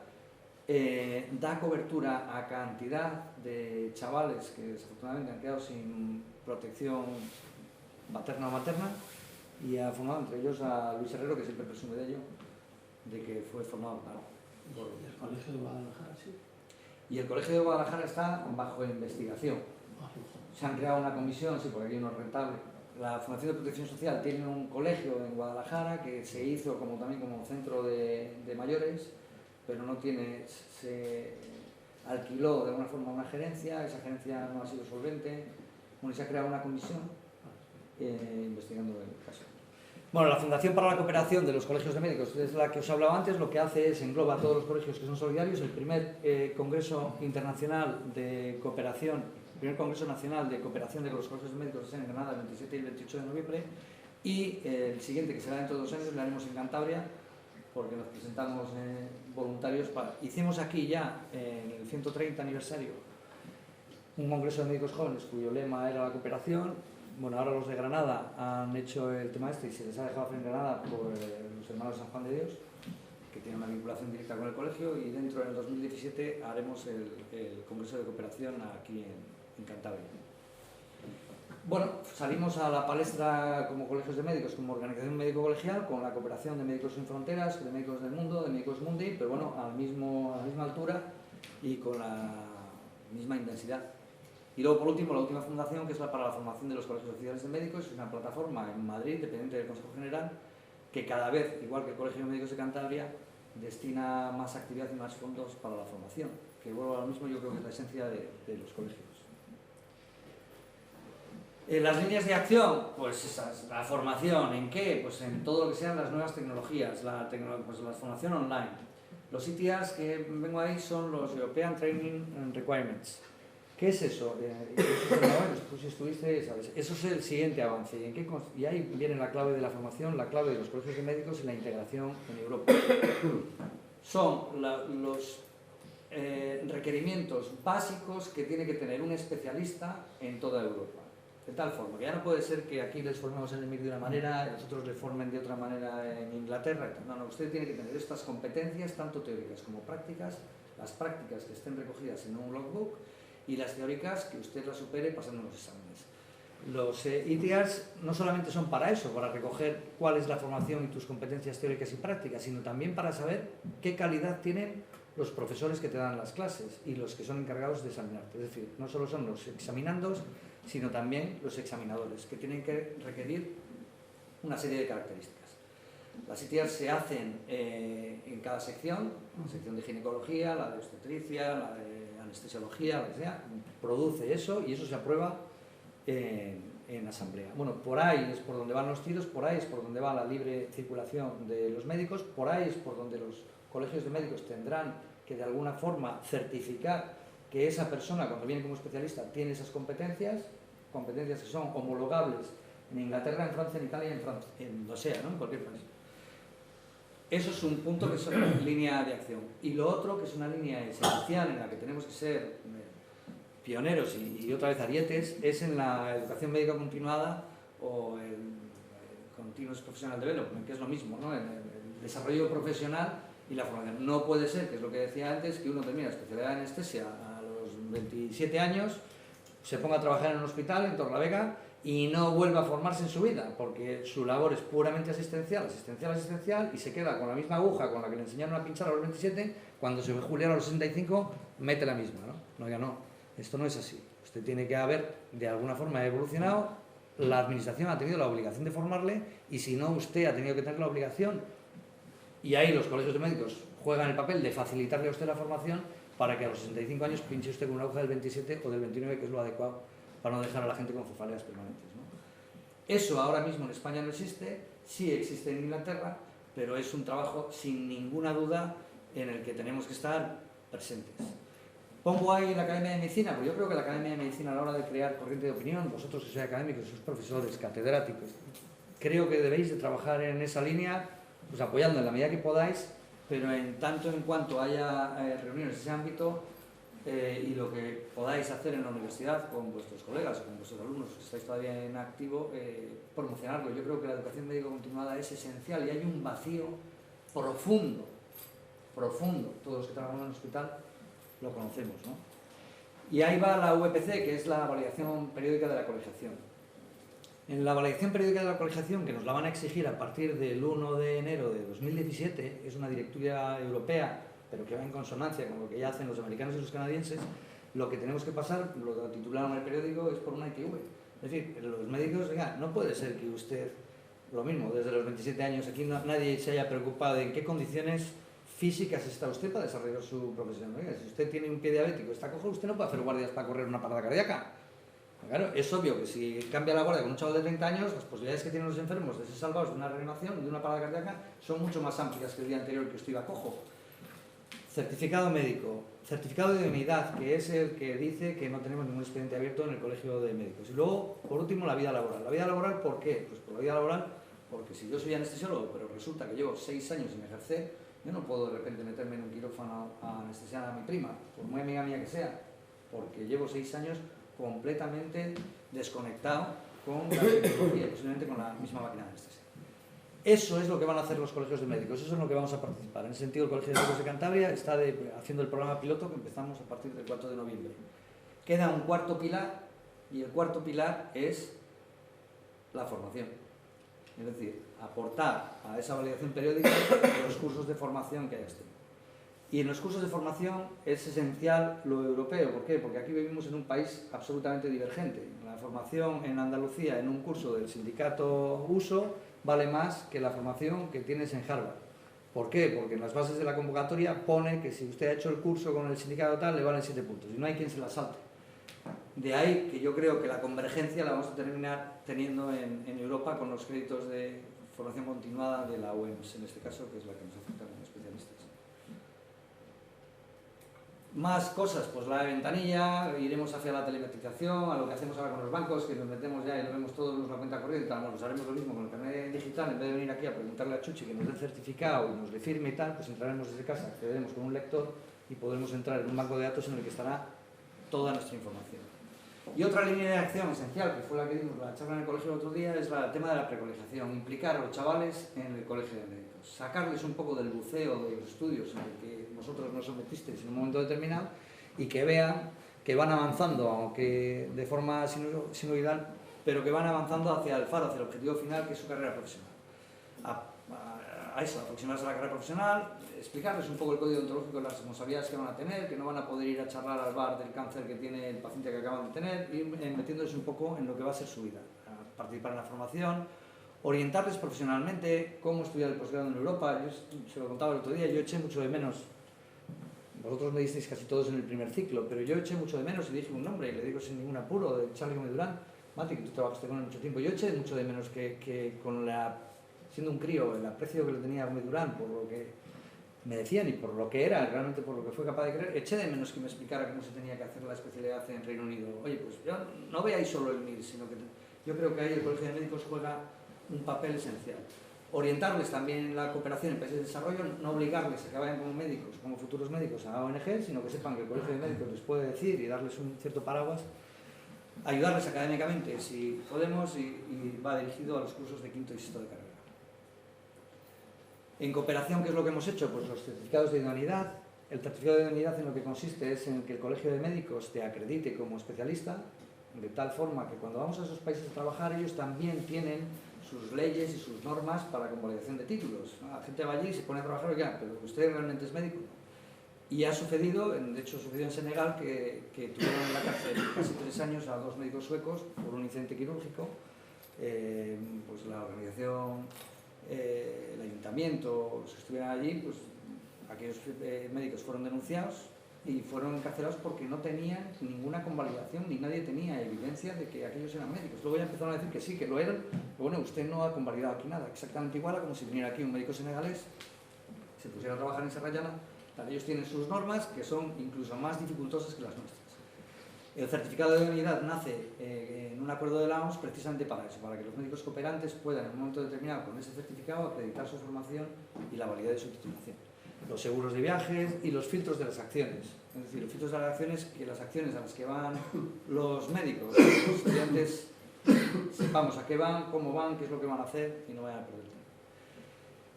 da cobertura a cantidad de chavales que desafortunadamente han quedado sin protección paterna o materna, y ha formado entre ellos a Luis Herrero, que siempre presume de ello, de que fue formado por el Colegio de Guadalajara, sí. Y el Colegio de Guadalajara está bajo investigación. Se han creado una comisión, sí, porque aquí no es rentable. La Fundación de Protección Social tiene un colegio en Guadalajara que se hizo también como centro de mayores, pero no tiene, se alquiló de alguna forma una gerencia, esa gerencia no ha sido solvente, bueno, se ha creado una comisión investigando el caso. Bueno, la Fundación para la Cooperación de los Colegios de Médicos, es la que os hablaba antes, lo que hace es engloba a todos los colegios que son solidarios, el primer Congreso Internacional de Cooperación, el primer Congreso Nacional de Cooperación de los Colegios de Médicos en Granada el 27 y el 28 de noviembre, y el siguiente, que será dentro de 2 años, lo haremos en Cantabria, porque nos presentamos voluntarios hicimos aquí ya, en el 130 aniversario, un Congreso de Médicos Jóvenes cuyo lema era la cooperación. Bueno, ahora los de Granada han hecho el tema y se les ha dejado hacer en Granada por los hermanos San Juan de Dios, que tienen una vinculación directa con el colegio, y dentro del 2017 haremos el Congreso de Cooperación aquí en Cantabria. Bueno, salimos a la palestra como colegios de médicos, como organización médico-colegial, con la cooperación de Médicos Sin Fronteras, de Médicos del Mundo, de Médicos Mundi, pero bueno, a la misma altura y con la misma intensidad. Y luego, por último, la última fundación, que es para la formación de los colegios oficiales de médicos, es una plataforma en Madrid, dependiente del Consejo General, que cada vez, igual que el Colegio de Médicos de Cantabria, destina más actividad y más fondos para la formación, que vuelvo a lo mismo, yo creo que es la esencia de los colegios. Las líneas de acción, pues esas, la formación, ¿en qué? Pues en todo lo que sean las nuevas tecnologías, pues la formación online. Los ITAs que vengo ahí son los European Training Requirements. ¿Qué es eso? Tú si estuviste, sabes. Eso es el siguiente avance. Y ahí viene la clave de la formación, la clave de los colegios de médicos y la integración en Europa. Son los requerimientos básicos que tiene que tener un especialista en toda Europa. De tal forma que ya no puede ser que aquí les formemos en el MIR de una manera y nosotros les formen de otra manera en Inglaterra. No, usted tiene que tener estas competencias, tanto teóricas como prácticas, las prácticas que estén recogidas en un logbook y las teóricas que usted las supere pasando los exámenes. Los ITAs no solamente son para eso, para recoger cuál es la formación y tus competencias teóricas y prácticas, sino también para saber qué calidad tienen los profesores que te dan las clases y los que son encargados de examinarte. Es decir, no solo son los examinandos, sino también los examinadores, que tienen que requerir una serie de características. Las ITAs se hacen en cada sección, la sección de ginecología, la de obstetricia, la de anestesiología, lo que sea, produce eso y eso se aprueba en asamblea. Bueno, por ahí es por donde van los tiros, por ahí es por donde va la libre circulación de los médicos, por ahí es por donde los colegios de médicos tendrán que de alguna forma certificar que esa persona cuando viene como especialista tiene esas competencias que son homologables en Inglaterra, en Francia, en Italia, en donde sea, ¿no? En cualquier país. Eso es un punto que es una línea de acción. Y lo otro, que es una línea esencial en la que tenemos que ser pioneros y otra vez arietes, es en la educación médica continuada o el Continuous Professional Development, que es lo mismo, ¿no? El desarrollo profesional y la formación. No puede ser, que es lo que decía antes, que uno termina especialidad en anestesia a los 27 años, se ponga a trabajar en un hospital en Torlavega y no vuelva a formarse en su vida, porque su labor es puramente asistencial, y se queda con la misma aguja con la que le enseñaron a pinchar a los 27, cuando se jubilara a los 65, mete la misma, ¿no? No, ya no, esto no es así. Usted tiene que haber, de alguna forma, evolucionado, la administración ha tenido la obligación de formarle, y si no, usted ha tenido que tener la obligación, y ahí los colegios de médicos juegan el papel de facilitarle a usted la formación para que a los 65 años pinche usted con una aguja del 27 o del 29, que es lo adecuado, para no dejar a la gente con cefaleas permanentes, ¿no? Eso ahora mismo en España no existe, sí existe en Inglaterra, pero es un trabajo sin ninguna duda en el que tenemos que estar presentes. Pongo ahí la Academia de Medicina, porque yo creo que la Academia de Medicina a la hora de crear corriente de opinión, vosotros que sois académicos, sois profesores, catedráticos, creo que debéis de trabajar en esa línea, pues apoyando en la medida que podáis, pero en tanto en cuanto haya reuniones en ese ámbito, y lo que podáis hacer en la universidad con vuestros colegas o con vuestros alumnos que estáis todavía en activo, promocionarlo. Yo creo que la educación médico continuada es esencial y hay un vacío profundo, todos los que trabajamos en el hospital lo conocemos, ¿no? Y ahí va la VPC, que es la validación periódica de la colegiación. En la validación periódica de la colegiación, que nos la van a exigir a partir del 1 de enero de 2017, es una directiva europea, pero que va en consonancia con lo que ya hacen los americanos y los canadienses, lo que tenemos que pasar, lo titularon en el periódico, es por una ITV. Es decir, los médicos, oiga, no puede ser que usted, lo mismo, desde los 27 años aquí nadie se haya preocupado de en qué condiciones físicas está usted para desarrollar su profesión. Oiga, si usted tiene un pie diabético, está cojo, usted no puede hacer guardias para correr una parada cardíaca. Claro, es obvio que si cambia la guardia con un chaval de 30 años, las posibilidades que tienen los enfermos de ser salvados de una reanimación, de una parada cardíaca, son mucho más amplias que el día anterior que usted iba cojo. Certificado médico, certificado de idoneidad, que es el que dice que no tenemos ningún expediente abierto en el colegio de médicos. Y luego, por último, la vida laboral. ¿La vida laboral por qué? Pues por la vida laboral, porque si yo soy anestesiólogo, pero resulta que llevo 6 años sin ejercer, yo no puedo de repente meterme en un quirófano a anestesiar a mi prima, por muy amiga mía que sea, porque llevo 6 años completamente desconectado con la tecnología y posiblemente con la misma máquina de anestesia. Eso es lo que van a hacer los colegios de médicos, eso es lo que vamos a participar. En ese sentido, el Colegio de Médicos de Cantabria está haciendo el programa piloto que empezamos a partir del 4 de noviembre. Queda un cuarto pilar, y el cuarto pilar es la formación. Es decir, aportar a esa validación periódica los cursos de formación que hayas tenido. Y en los cursos de formación es esencial lo europeo. ¿Por qué? Porque aquí vivimos en un país absolutamente divergente. La formación en Andalucía en un curso del sindicato uso vale más que la formación que tienes en Harvard. ¿Por qué? Porque en las bases de la convocatoria pone que si usted ha hecho el curso con el sindicato tal, le valen 7 puntos. Y no hay quien se la salte. De ahí que yo creo que la convergencia la vamos a terminar teniendo en Europa con los créditos de formación continuada de la OEMS, en este caso, que es la que nos afecta como especialistas. Más cosas, pues la ventanilla, iremos hacia la telemetrización, a lo que hacemos ahora con los bancos, que nos metemos ya y lo vemos todos en la cuenta corriente, pues haremos lo mismo con el carnet digital, en vez de venir aquí a preguntarle a Chuchi que nos dé el certificado y nos le firme y tal, pues entraremos desde casa, accederemos con un lector y podremos entrar en un banco de datos en el que estará toda nuestra información. Y otra línea de acción esencial, que fue la que dimos la charla en el colegio el otro día, es el tema de la precolegiación, implicar a los chavales en el colegio de médicos, sacarles un poco del buceo de los estudios en el que vosotros nos sometisteis en un momento determinado y que vean que van avanzando, aunque de forma sinusoidal, pero que van avanzando hacia el faro, hacia el objetivo final, que es su carrera profesional. A eso, aproximarse a la carrera profesional, explicarles un poco el código ontológico, las responsabilidades que van a tener, que no van a poder ir a charlar al bar del cáncer que tiene el paciente que acaban de tener, ir metiéndoles un poco en lo que va a ser su vida, a participar en la formación, orientarles profesionalmente, cómo estudiar el posgrado en Europa. Yo se lo contaba el otro día, yo eché mucho de menos, vosotros me disteis casi todos en el primer ciclo, pero yo eché mucho de menos y dije un nombre y le digo sin ningún apuro, de Charlie Gómez Durán, Mati, que tú trabajaste con él mucho tiempo, yo eché mucho de menos que con siendo un crío, el aprecio que le tenía a Gómez Durán por lo que me decían y por lo que era, realmente por lo que fue capaz de creer, eché de menos que me explicara cómo se tenía que hacer la especialidad en Reino Unido. Oye, pues yo no veáis solo el MIR, sino que yo creo que ahí el Colegio de Médicos juega un papel esencial. orientarles también en la cooperación en países de desarrollo, no obligarles a que vayan como médicos, como futuros médicos a ONG, sino que sepan que el Colegio de Médicos les puede decir y darles un cierto paraguas, ayudarles académicamente si podemos, y va dirigido a los cursos de quinto y sexto de carrera. En cooperación, ¿qué es lo que hemos hecho? Pues los certificados de idoneidad. El certificado de idoneidad en lo que consiste es en que el Colegio de Médicos te acredite como especialista, de tal forma que cuando vamos a esos países a trabajar, ellos también tienen sus leyes y sus normas para la convalidación de títulos. La gente va allí y se pone a trabajar, oiga, pero usted realmente es médico. Y ha sucedido, de hecho sucedió en Senegal, que tuvieron en la cárcel casi 3 años a 2 médicos suecos por un incidente quirúrgico. Pues la organización, el ayuntamiento, los que estuvieran allí, pues aquellos médicos fueron denunciados y fueron encarcelados porque no tenían ninguna convalidación ni nadie tenía evidencia de que aquellos eran médicos. Luego ya empezaron a decir que sí, que lo eran, pero bueno, usted no ha convalidado aquí nada, exactamente igual a como si viniera aquí un médico senegalés, se pusiera a trabajar en Serrallana. Ellos tienen sus normas que son incluso más dificultosas que las nuestras. El certificado de idoneidad nace en un acuerdo de la OMS precisamente para eso, para que los médicos cooperantes puedan en un momento determinado con ese certificado acreditar su formación y la validez de su titulación. Los seguros de viajes y los filtros de las acciones. Es decir, los filtros de las acciones, que las acciones a las que van los médicos, los estudiantes, sepamos a qué van, cómo van, qué es lo que van a hacer y no vayan a perder tiempo.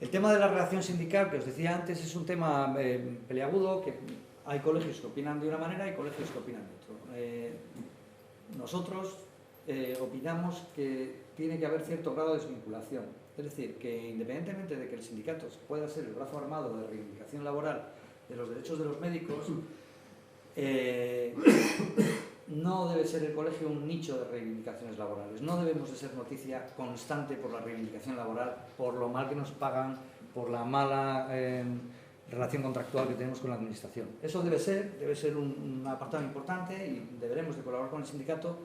El tema de la relación sindical, que os decía antes, es un tema peliagudo, que hay colegios que opinan de una manera y colegios que opinan de otro. Nosotros opinamos que tiene que haber cierto grado de desvinculación. Es decir, que independientemente de que el sindicato pueda ser el brazo armado de reivindicación laboral de los derechos de los médicos, no debe ser el colegio un nicho de reivindicaciones laborales. No debemos de ser noticia constante por la reivindicación laboral, por lo mal que nos pagan, por la mala relación contractual que tenemos con la administración. Eso debe ser un apartado importante y deberemos de colaborar con el sindicato,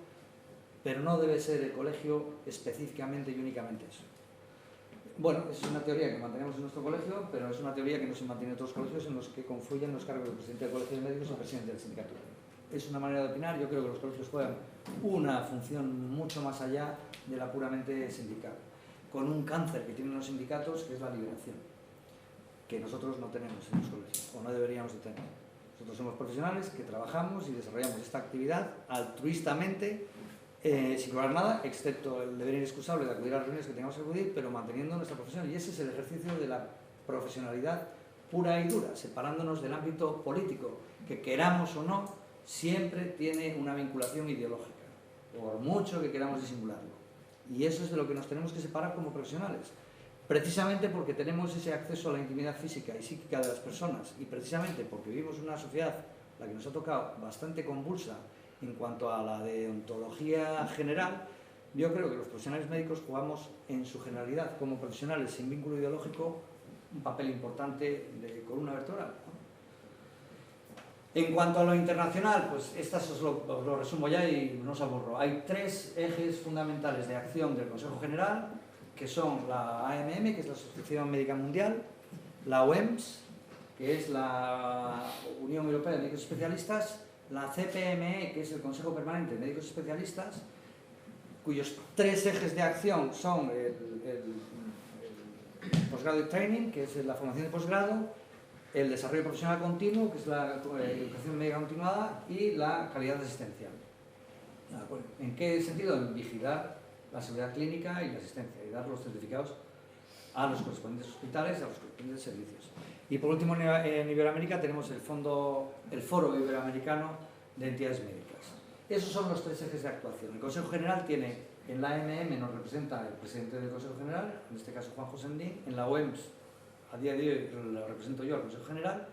pero no debe ser el colegio específicamente y únicamente eso. Bueno, es una teoría que mantenemos en nuestro colegio, pero es una teoría que no se mantiene en otros colegios en los que confluyen los cargos del presidente del colegio de médicos y el presidente del sindicato. Es una manera de opinar. Yo creo que los colegios juegan una función mucho más allá de la puramente sindical, con un cáncer que tienen los sindicatos, que es la liberación, que nosotros no tenemos en los colegios, o no deberíamos de tener. Nosotros somos profesionales que trabajamos y desarrollamos esta actividad altruistamente, sin cobrar nada, excepto el deber inexcusable de acudir a las reuniones que tengamos que acudir, pero manteniendo nuestra profesión. Y ese es el ejercicio de la profesionalidad pura y dura, separándonos del ámbito político, que queramos o no, siempre tiene una vinculación ideológica, por mucho que queramos disimularlo. Y eso es de lo que nos tenemos que separar como profesionales, precisamente porque tenemos ese acceso a la intimidad física y psíquica de las personas, y precisamente porque vivimos en una sociedad, la que nos ha tocado, bastante convulsa en cuanto a la deontología general. Yo creo que los profesionales médicos jugamos en su generalidad como profesionales sin vínculo ideológico un papel importante de columna vertebral. En cuanto a lo internacional, pues estas os lo resumo ya y no os aburro. Hay 3 ejes fundamentales de acción del Consejo General, que son la AMM, que es la Asociación Médica Mundial, la OEMS, que es la Unión Europea de Médicos Especialistas, la CPME, que es el Consejo Permanente de Médicos Especialistas, cuyos 3 ejes de acción son el Postgraduate Training, que es la formación de posgrado, el desarrollo profesional continuo, que es la educación médica continuada, y la calidad asistencial. ¿En qué sentido? En vigilar la seguridad clínica y la asistencia, y dar los certificados a los correspondientes hospitales y a los correspondientes servicios. Y por último, en Iberoamérica tenemos el Foro Iberoamericano de Entidades Médicas. Esos son los 3 ejes de actuación. El Consejo General tiene, en la AMM nos representa el presidente del Consejo General, en este caso Juan José Endín, en la OEMS, a día de hoy lo represento yo al Consejo General,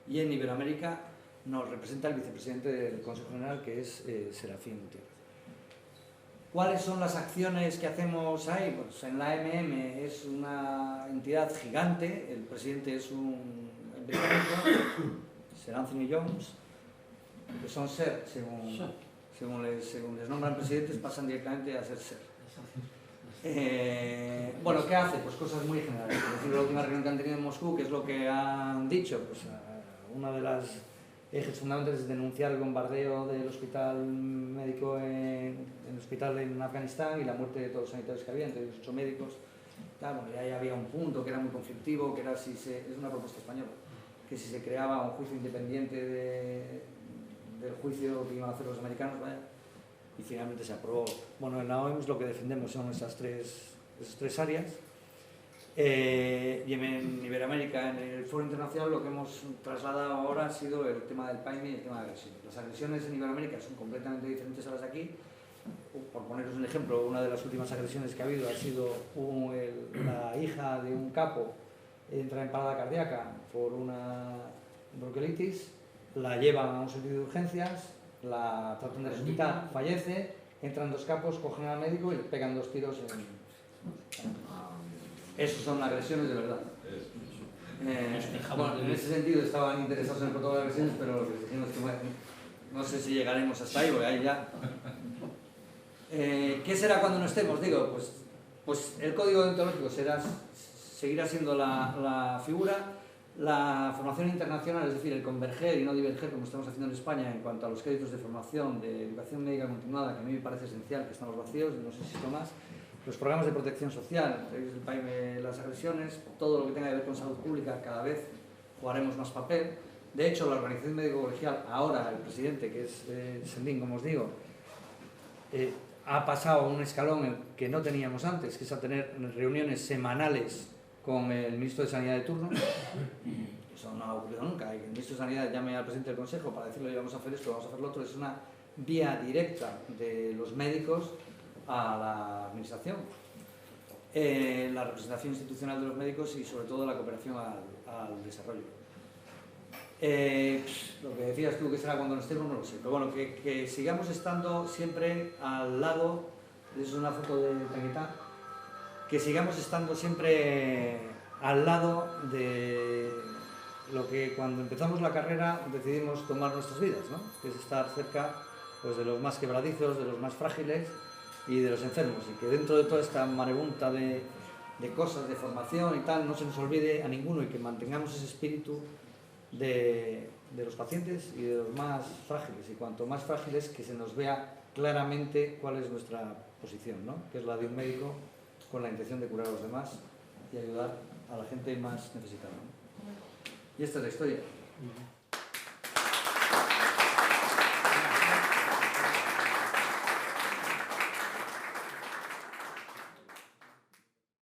y en Iberoamérica nos representa el vicepresidente del Consejo General, que es Serafín Gutiérrez. ¿Cuáles son las acciones que hacemos ahí? Pues en la AMM es una entidad gigante, el presidente es un británico, Sir Anthony Jones, que son SER, según les nombran presidentes, pasan directamente a ser SER. Bueno, ¿qué hace? Pues cosas muy generales. Por decir, la última reunión que han tenido en Moscú, ¿qué es lo que han dicho? Pues una de las ejes fundamentales es denunciar el bombardeo del hospital médico en el hospital en Afganistán y la muerte de todos los sanitarios que había, entre ellos 8 médicos, Claro, y ahí había un punto que era muy conflictivo, que era es una propuesta española, que si se creaba un juicio independiente del juicio que iban a hacer los americanos, vaya, y finalmente se aprobó. Bueno, en la OMS lo que defendemos son esas tres áreas. Y en Iberoamérica, en el foro internacional, lo que hemos trasladado ahora ha sido el tema del PAIME y el tema de agresiones. Las agresiones en Iberoamérica son completamente diferentes a las de aquí. Por poneros un ejemplo, una de las últimas agresiones que ha habido ha sido la hija de un capo entra en parada cardíaca por una bronquiolitis, la llevan a un servicio de urgencias, la tratan de resucitar, fallece, entran 2 capos, cogen al médico y le pegan 2 tiros en... Esas son agresiones de verdad. Bueno, en ese sentido estaban interesados en el protocolo de agresiones, pero les dijimos que bueno, no sé si llegaremos hasta ahí, porque ahí ya... ¿Qué será cuando no estemos? Digo, pues el código deontológico seguirá siendo la figura. La formación internacional, es decir, el converger y no diverger, como estamos haciendo en España en cuanto a los créditos de formación de educación médica continuada, que a mí me parece esencial, que estamos vacíos, no sé si esto más. Los programas de protección social, el PAIME, las agresiones, todo lo que tenga que ver con salud pública, cada vez jugaremos más papel. De hecho, la organización médico-colegial, ahora el presidente, que es Sendín, como os digo, ha pasado a un escalón que no teníamos antes, que es a tener reuniones semanales con el ministro de Sanidad de turno. Eso no ha ocurrido nunca, y que el ministro de Sanidad llame al presidente del Consejo para decirle vamos a hacer esto, vamos a hacer lo otro. Es una vía directa de los médicos a la administración, la representación institucional de los médicos y sobre todo la cooperación al desarrollo. Lo que decías tú que será cuando no estemos, no lo sé, pero bueno, que sigamos estando siempre al lado, eso es una foto de Tanguetá, que sigamos estando siempre al lado de lo que cuando empezamos la carrera decidimos tomar nuestras vidas, ¿no? Que es estar cerca pues, de los más quebradizos, de los más frágiles y de los enfermos, y que dentro de toda esta marabunta de cosas, de formación y tal, no se nos olvide a ninguno y que mantengamos ese espíritu de los pacientes y de los más frágiles, y cuanto más frágiles que se nos vea claramente cuál es nuestra posición, ¿no? Que es la de un médico con la intención de curar a los demás y ayudar a la gente más necesitada, ¿no? Y esta es la historia.